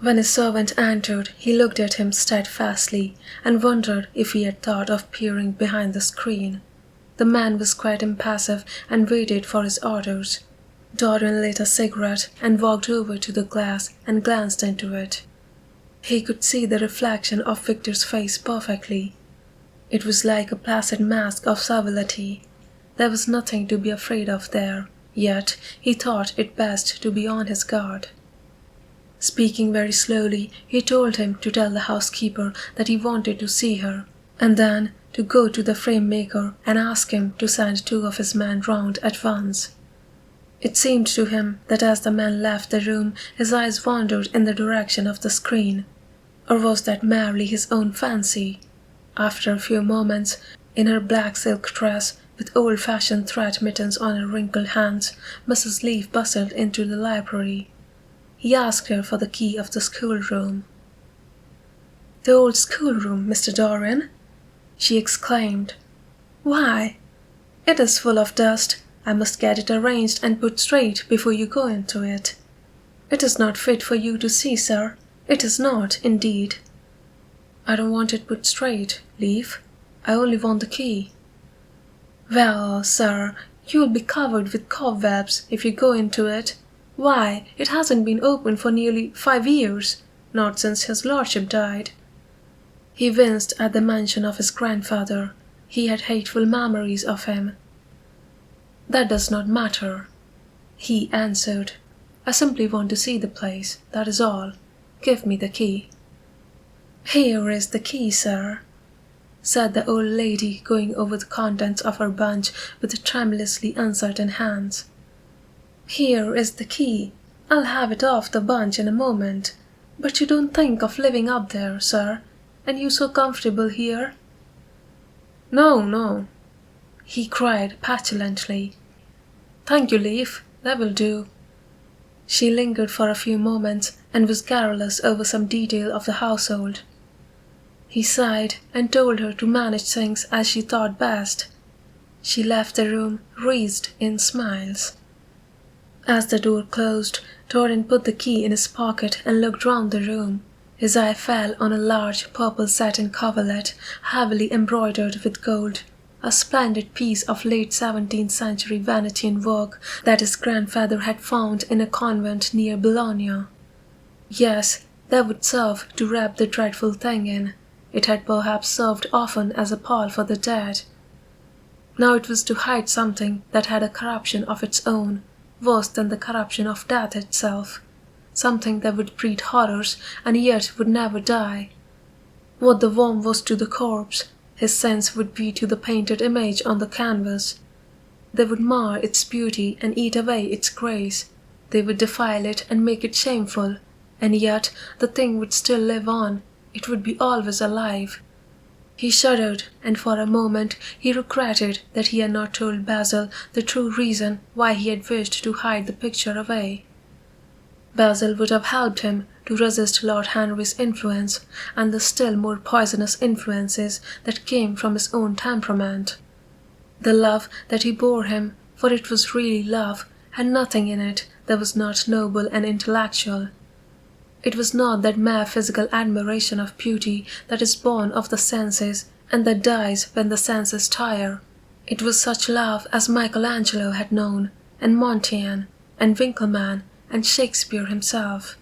When his servant entered, he looked at him steadfastly and wondered if he had thought of peering behind the screen. The man was quite impassive and waited for his orders. Dorian lit a cigarette and walked over to the glass and glanced into it. He could see the reflection of Victor's face perfectly. It was like a placid mask of servility. There was nothing to be afraid of there, yet he thought it best to be on his guard. Speaking very slowly, he told him to tell the housekeeper that he wanted to see her, and then to go to the frame maker and ask him to send 2 of his men round at once. It seemed to him that as the man left the room, his eyes wandered in the direction of the screen. Or was that merely his own fancy? After a few moments, in her black silk dress, with old-fashioned thread mittens on her wrinkled hands, Mrs. Leaf bustled into the library. He asked her for the key of the schoolroom. "The old schoolroom, Mr. Dorian?" she exclaimed. "Why? It is full of dust. I must get it arranged and put straight before you go into it. It is not fit for you to see, sir. It is not, indeed." "I don't want it put straight, Leaf. I only want the key." "Well, sir, you'll be covered with cobwebs if you go into it. Why, it hasn't been opened for nearly 5 years, not since his lordship died." He winced at the mention of his grandfather. He had hateful memories of him. "That does not matter," he answered. "I simply want to see the place, that is all. Give me the key." "Here is the key, sir," said the old lady, going over the contents of her bunch with tremulously uncertain hands. "Here is the key. I'll have it off the bunch in a moment. But you don't think of living up there, sir, and you so comfortable here?" "No, no," he cried petulantly. "Thank you, Leaf, that will do." She lingered for a few moments and was garrulous over some detail of the household. He sighed and told her to manage things as she thought best. She left the room wreathed in smiles. As the door closed, Dorian put the key in his pocket and looked round the room. His eye fell on a large purple satin coverlet, heavily embroidered with gold, a splendid piece of late 17th century Venetian work that his grandfather had found in a convent near Bologna. Yes, that would serve to wrap the dreadful thing in. It had perhaps served often as a pall for the dead. Now it was to hide something that had a corruption of its own, worse than the corruption of death itself, something that would breed horrors and yet would never die. What the worm was to the corpse, his sense would be to the painted image on the canvas. They would mar its beauty and eat away its grace. They would defile it and make it shameful, and yet the thing would still live on. It would be always alive. He shuddered, and for a moment he regretted that he had not told Basil the true reason why he had wished to hide the picture away. Basil would have helped him to resist Lord Henry's influence and the still more poisonous influences that came from his own temperament. The love that he bore him, for it was really love, had nothing in it that was not noble and intellectual. It was not that mere physical admiration of beauty that is born of the senses and that dies when the senses tire. It was such love as Michelangelo had known, and Montaigne, and Winckelmann, and Shakespeare himself.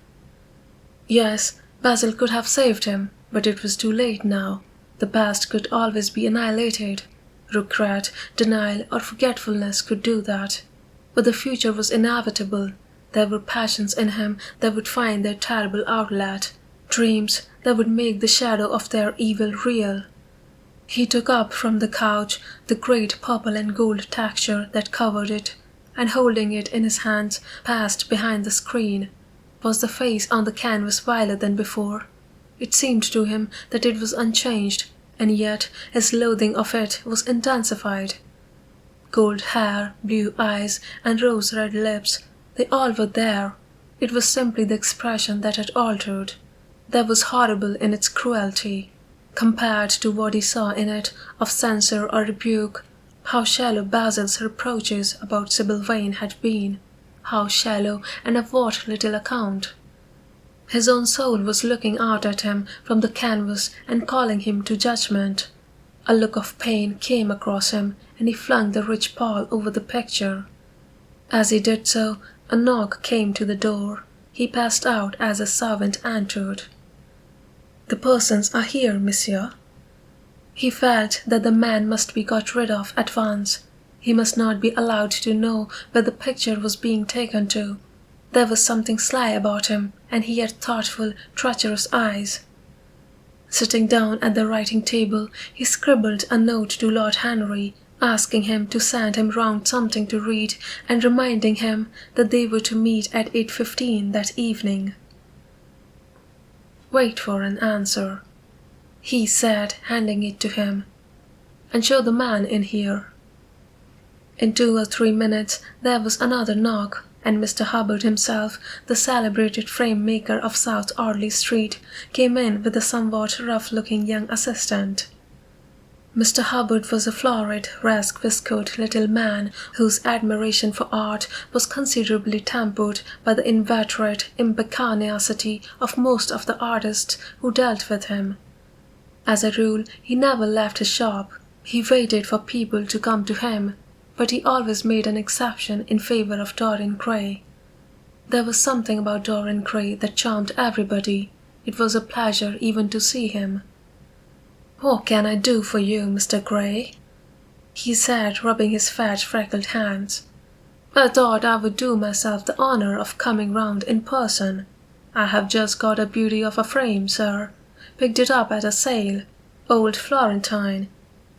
Yes, Basil could have saved him, but it was too late now. The past could always be annihilated. Regret, denial, or forgetfulness could do that. But the future was inevitable. There were passions in him that would find their terrible outlet, dreams that would make the shadow of their evil real. He took up from the couch the great purple and gold texture that covered it, and holding it in his hands, passed behind the screen. Was the face on the canvas viler than before? It seemed to him that it was unchanged, and yet his loathing of it was intensified. Gold hair, blue eyes, and rose-red lips, they all were there. It was simply the expression that had altered. That was horrible in its cruelty. Compared to what he saw in it of censure or rebuke, how shallow Basil's reproaches about Sybil Vane had been. How shallow and of what little account. His own soul was looking out at him from the canvas and calling him to judgment. A look of pain came across him, and he flung the rich pall over the picture. As he did so, a knock came to the door. He passed out as a servant entered. "The persons are here, monsieur." He felt that the man must be got rid of at once. He must not be allowed to know where the picture was being taken to. There was something sly about him, and he had thoughtful, treacherous eyes. Sitting down at the writing table, he scribbled a note to Lord Henry, asking him to send him round something to read and reminding him that they were to meet at 8:15 that evening. "Wait for an answer," he said, handing it to him, "and show the man in here." In 2 or 3 minutes there was another knock, and Mr. Hubbard himself, the celebrated frame maker of South Audley Street, came in with a somewhat rough-looking young assistant. Mr. Hubbard was a florid, rask-whiskered little man whose admiration for art was considerably tempered by the inveterate impecuniosity of most of the artists who dealt with him. As a rule, he never left his shop. He waited for people to come to him, but he always made an exception in favor of Dorian Gray. There was something about Dorian Gray that charmed everybody. It was a pleasure even to see him. "What can I do for you, Mr. Gray?" he said, rubbing his fat, freckled hands. "I thought I would do myself the honor of coming round in person. I have just got a beauty of a frame, sir. Picked it up at a sale. Old Florentine.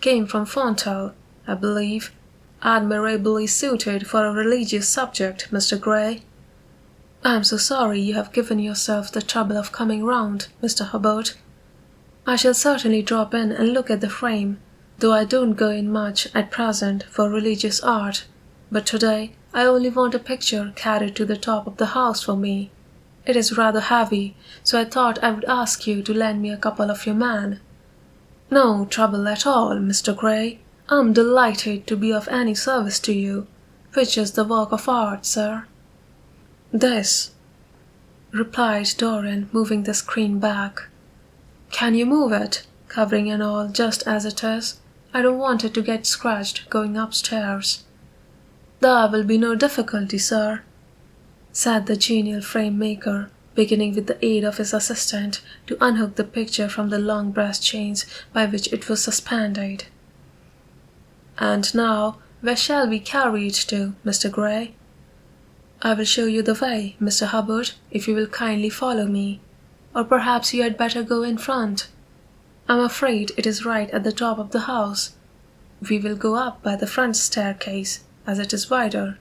Came from Fontell, I believe. Admirably suited for a religious subject, Mr. Gray." "I'm so sorry you have given yourself the trouble of coming round, Mr. Hubbard. I shall certainly drop in and look at the frame, though I don't go in much at present for religious art. But today I only want a picture carried to the top of the house for me. It is rather heavy, so I thought I would ask you to lend me a couple of your men." "No trouble at all, Mr. Gray. I'm delighted to be of any service to you. Which is the work of art, sir?" "This," replied Dorian, moving the screen back. "Can you move it, covering and all, just as it is? I don't want it to get scratched going upstairs." "There will be no difficulty, sir," said the genial frame maker, beginning with the aid of his assistant to unhook the picture from the long brass chains by which it was suspended. "And now, where shall we carry it to, Mr. Gray?" "I will show you the way, Mr. Hubbard, if you will kindly follow me. Or perhaps you had better go in front. I'm afraid it is right at the top of the house. We will go up by the front staircase, as it is wider."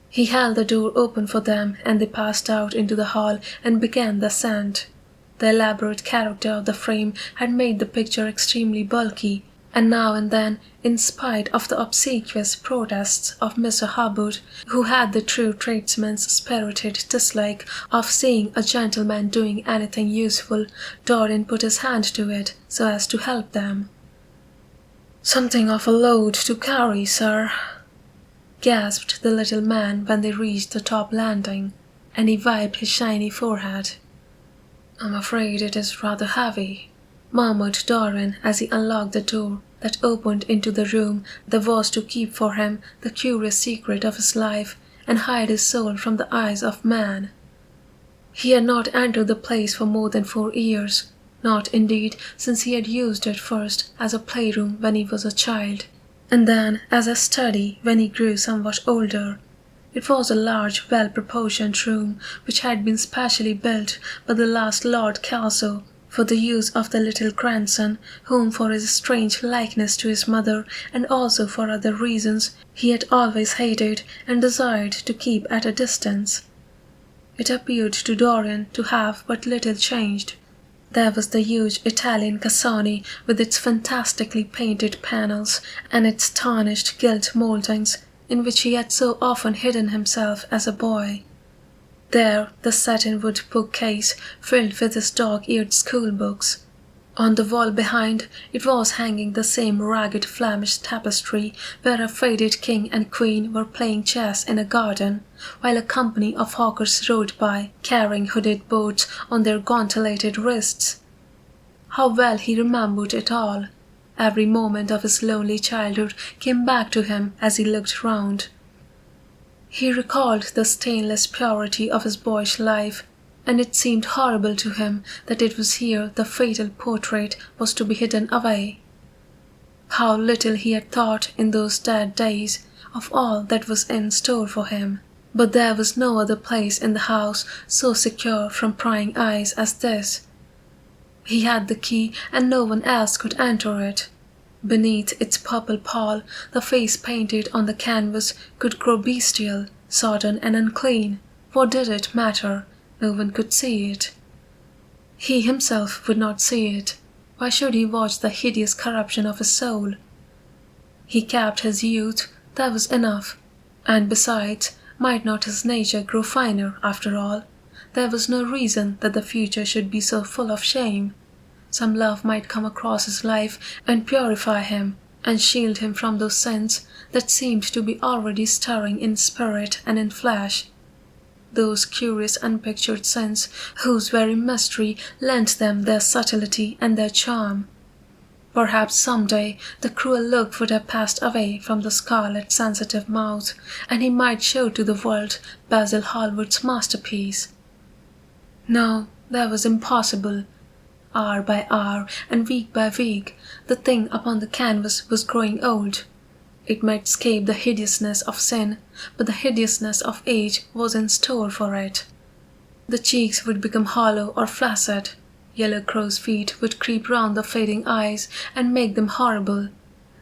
He held the door open for them, and they passed out into the hall and began the ascent. The elaborate character of the frame had made the picture extremely bulky, and now and then, in spite of the obsequious protests of Mr. Hubbard, who had the true tradesman's spirited dislike of seeing a gentleman doing anything useful, Dorian put his hand to it so as to help them. "Something of a load to carry, sir," gasped the little man when they reached the top landing, and he wiped his shiny forehead. "I'm afraid it is rather heavy," murmured Dorian as he unlocked the door that opened into the room that was to keep for him the curious secret of his life and hide his soul from the eyes of man. He had not entered the place for more than 4 years, not indeed since he had used it first as a playroom when he was a child, and then as a study when he grew somewhat older. It was a large, well-proportioned room which had been specially built by the last Lord Kelso for the use of the little grandson, whom for his strange likeness to his mother, and also for other reasons, he had always hated and desired to keep at a distance. It appeared to Dorian to have but little changed. There was the huge Italian cassone with its fantastically painted panels and its tarnished gilt mouldings, in which he had so often hidden himself as a boy. There the satin-wood bookcase filled with his dog-eared school-books. On the wall behind, it was hanging the same ragged Flemish tapestry where a faded king and queen were playing chess in a garden, while a company of hawkers rode by, carrying hooded boats on their gauntleted wrists. How well he remembered it all! Every moment of his lonely childhood came back to him as he looked round. He recalled the stainless purity of his boyish life, and it seemed horrible to him that it was here the fatal portrait was to be hidden away. How little he had thought in those dead days of all that was in store for him. But there was no other place in the house so secure from prying eyes as this. He had the key, and no one else could enter it. Beneath its purple pall, the face painted on the canvas could grow bestial, sodden and unclean. What did it matter? No one could see it. He himself would not see it. Why should he watch the hideous corruption of his soul? He kept his youth, that was enough. And besides, might not his nature grow finer after all? There was no reason that the future should be so full of shame. Some love might come across his life and purify him, and shield him from those sins that seemed to be already stirring in spirit and in flesh. Those curious unpictured sins whose very mystery lent them their subtlety and their charm. Perhaps some day the cruel look would have passed away from the scarlet sensitive mouth, and he might show to the world Basil Hallward's masterpiece. No, that was impossible. Hour by hour and week by week, the thing upon the canvas was growing old. It might escape the hideousness of sin, but the hideousness of age was in store for it. The cheeks would become hollow or flaccid. Yellow crow's feet would creep round the fading eyes and make them horrible.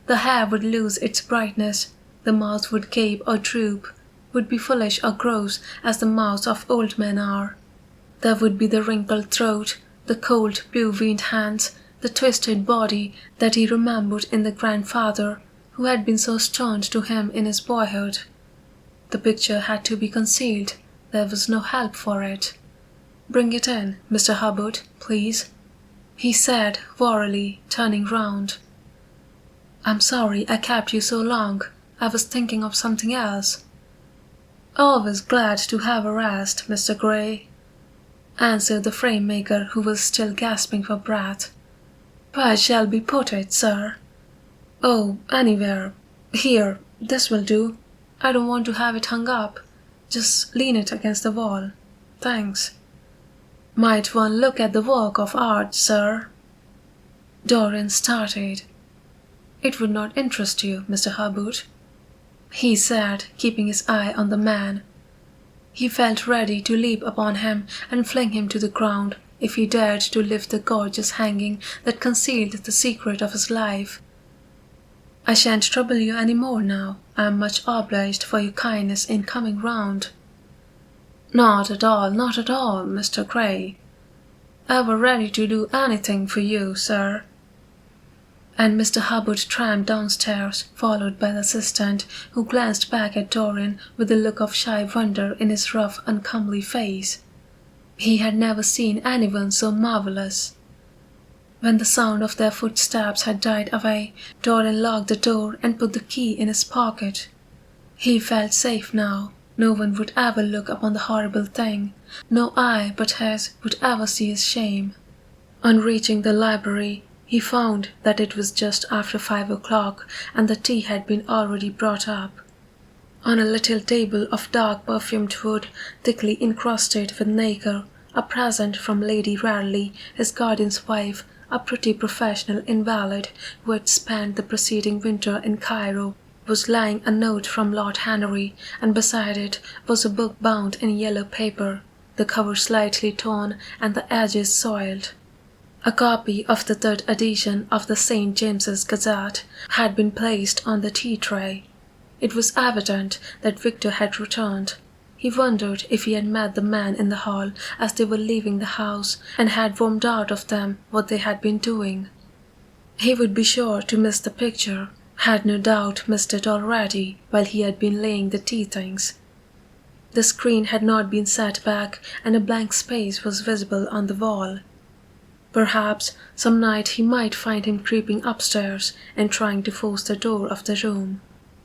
The hair would lose its brightness. The mouth would gape or droop, would be foolish or gross as the mouths of old men are. There would be the wrinkled throat, the cold blue-veined hands, the twisted body that he remembered in the grandfather who had been so stern to him in his boyhood. The picture had to be concealed. There was no help for it. "Bring it in, Mr. Hubbard, please," he said wearily, turning round. "I'm sorry I kept you so long. I was thinking of something else." "Always glad to have a rest, Mr. Gray," answered the frame-maker, who was still gasping for breath. "Where shall we put it, sir?" "Oh, anywhere. Here, this will do. I don't want to have it hung up. Just lean it against the wall. Thanks." "Might one look at the work of art, sir?" Dorian started. "It would not interest you, Mr. Hubbard," he said, keeping his eye on the man. He felt ready to leap upon him and fling him to the ground if he dared to lift the gorgeous hanging that concealed the secret of his life. "I shan't trouble you any more now. I am much obliged for your kindness in coming round." Not at all, Mr. Gray. Ever ready to do anything for you, sir." And Mr. Hubbard tramped downstairs, followed by the assistant, who glanced back at Dorian with a look of shy wonder in his rough, uncomely face. He had never seen anyone so marvelous. When the sound of their footsteps had died away, Dorian locked the door and put the key in his pocket. He felt safe now. No one would ever look upon the horrible thing. No eye but his would ever see his shame. On reaching the library, he found that it was just after 5 o'clock and the tea had been already brought up. On a little table of dark perfumed wood, thickly encrusted with nacre, a present from Lady Rarely, his guardian's wife, a pretty professional invalid who had spent the preceding winter in Cairo, was lying a note from Lord Henry, and beside it was a book bound in yellow paper, the cover slightly torn and the edges soiled. A copy of the 3rd edition of the St. James's Gazette had been placed on the tea-tray. It was evident that Victor had returned. He wondered if he had met the men in the hall as they were leaving the house and had wormed out of them what they had been doing. He would be sure to miss the picture, had no doubt missed it already while he had been laying the tea things. The screen had not been set back and a blank space was visible on the wall. Perhaps some night he might find him creeping upstairs and trying to force the door of the room.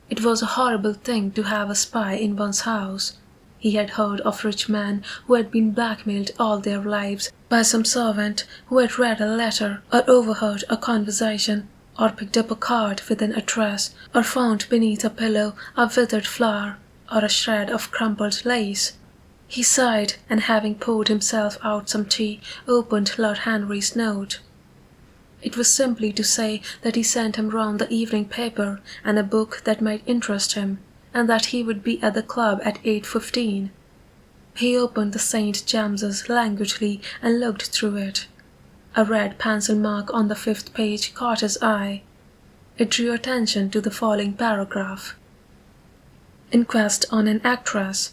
It was a horrible thing to have a spy in one's house. He had heard of rich men who had been blackmailed all their lives by some servant who had read a letter or overheard a conversation or picked up a card with an address or found beneath a pillow a withered flower or a shred of crumpled lace. He sighed and, having poured himself out some tea, opened Lord Henry's note. It was simply to say that he sent him round the evening paper and a book that might interest him, and that he would be at the club at 8:15. He opened the St. James's languidly and looked through it. A red pencil mark on the 5th page caught his eye. It drew attention to the following paragraph. Inquest on an actress.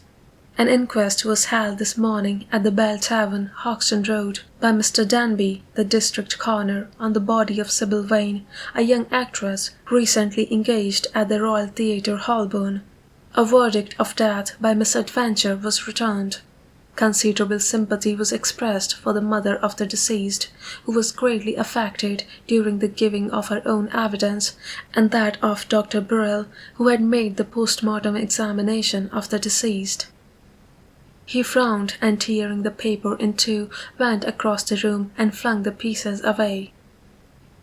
An inquest was held this morning at the Bell Tavern, Hoxton Road, by Mr. Danby, the district coroner, on the body of Sybil Vane, a young actress recently engaged at the Royal Theatre, Holborn. A verdict of death by misadventure was returned. Considerable sympathy was expressed for the mother of the deceased, who was greatly affected during the giving of her own evidence, and that of Dr. Brill, who had made the post-mortem examination of the deceased. He frowned and, tearing the paper in two, went across the room and flung the pieces away.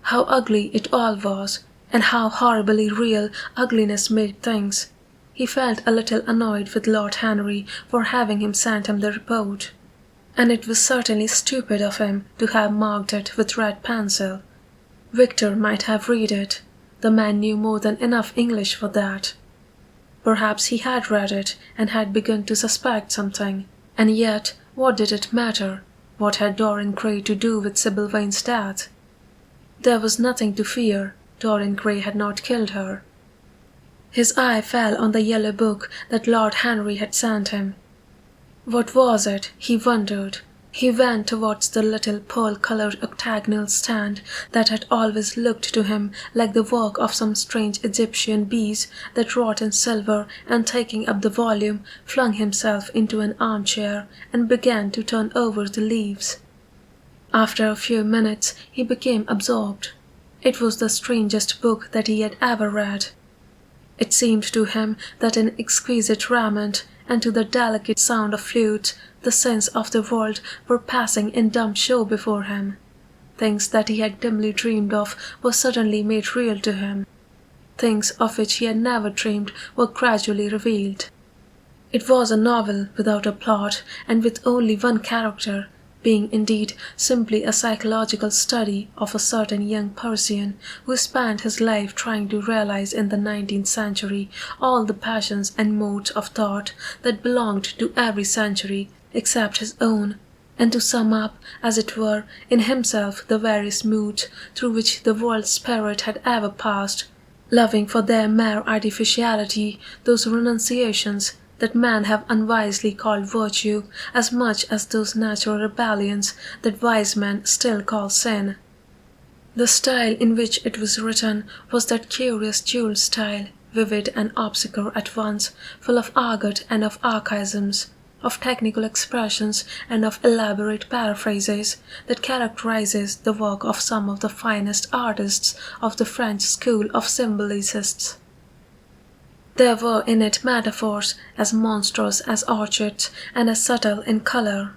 How ugly it all was, and how horribly real ugliness made things. He felt a little annoyed with Lord Henry for having him send him the report. And it was certainly stupid of him to have marked it with red pencil. Victor might have read it. The man knew more than enough English for that. Perhaps he had read it and had begun to suspect something. And yet, what did it matter? What had Dorian Gray to do with Sybil Vane's death? There was nothing to fear. Dorian Gray had not killed her. His eye fell on the yellow book that Lord Henry had sent him. What was it? He wondered. He went towards the little pearl-coloured octagonal stand that had always looked to him like the work of some strange Egyptian bees that wrought in silver, and taking up the volume, flung himself into an armchair and began to turn over the leaves. After a few minutes he became absorbed. It was the strangest book that he had ever read. It seemed to him that in exquisite raiment, and to the delicate sound of flutes, the scenes of the world were passing in dumb show before him. Things that he had dimly dreamed of were suddenly made real to him. Things of which he had never dreamed were gradually revealed. It was a novel without a plot and with only one character, being indeed simply a psychological study of a certain young Parisian who spent his life trying to realize in the 19th century all the passions and modes of thought that belonged to every century except his own, and to sum up, as it were, in himself the various moods through which the world's spirit had ever passed, loving for their mere artificiality those renunciations that men have unwisely called virtue as much as those natural rebellions that wise men still call sin. The style in which it was written was that curious jewel style, vivid and obscure at once, full of argot and of archaisms, of technical expressions and of elaborate paraphrases, that characterizes the work of some of the finest artists of the French school of symbolicists. There were in it metaphors as monstrous as orchids and as subtle in colour.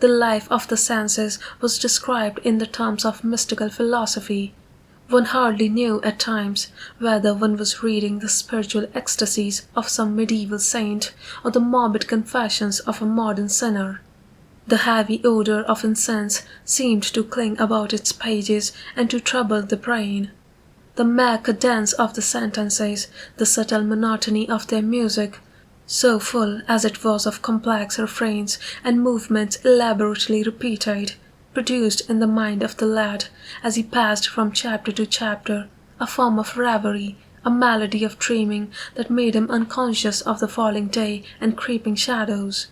The life of the senses was described in the terms of mystical philosophy. One hardly knew at times whether one was reading the spiritual ecstasies of some medieval saint or the morbid confessions of a modern sinner. The heavy odour of incense seemed to cling about its pages and to trouble the brain. The mere cadence of the sentences, the subtle monotony of their music, so full as it was of complex refrains and movements elaborately repeated, produced in the mind of the lad, as he passed from chapter to chapter, a form of reverie, a melody of dreaming that made him unconscious of the falling day and creeping shadows.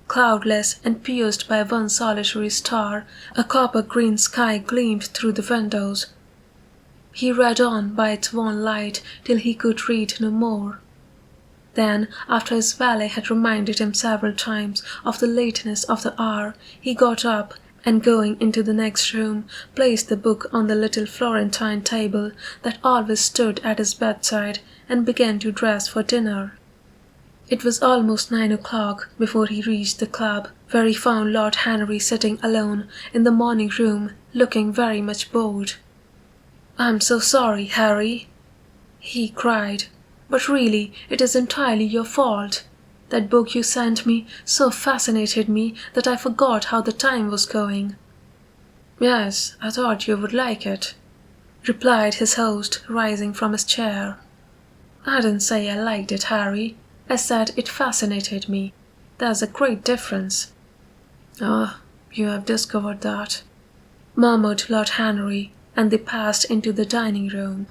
Cloudless and pierced by one solitary star, a copper-green sky gleamed through the windows. He read on by its wan light till he could read no more. Then, after his valet had reminded him several times of the lateness of the hour, he got up and going into the next room, placed the book on the little Florentine table that always stood at his bedside and began to dress for dinner. It was almost 9 o'clock before he reached the club, where he found Lord Henry sitting alone in the morning room, looking very much bored. "I'm so sorry, Harry," he cried, "but really it is entirely your fault. That book you sent me so fascinated me that I forgot how the time was going." "Yes, I thought you would like it," replied his host, rising from his chair. "I didn't say I liked it, Harry. I said it fascinated me. There's a great difference." "Ah, you have discovered that," murmured Lord Henry, and they passed into the dining room.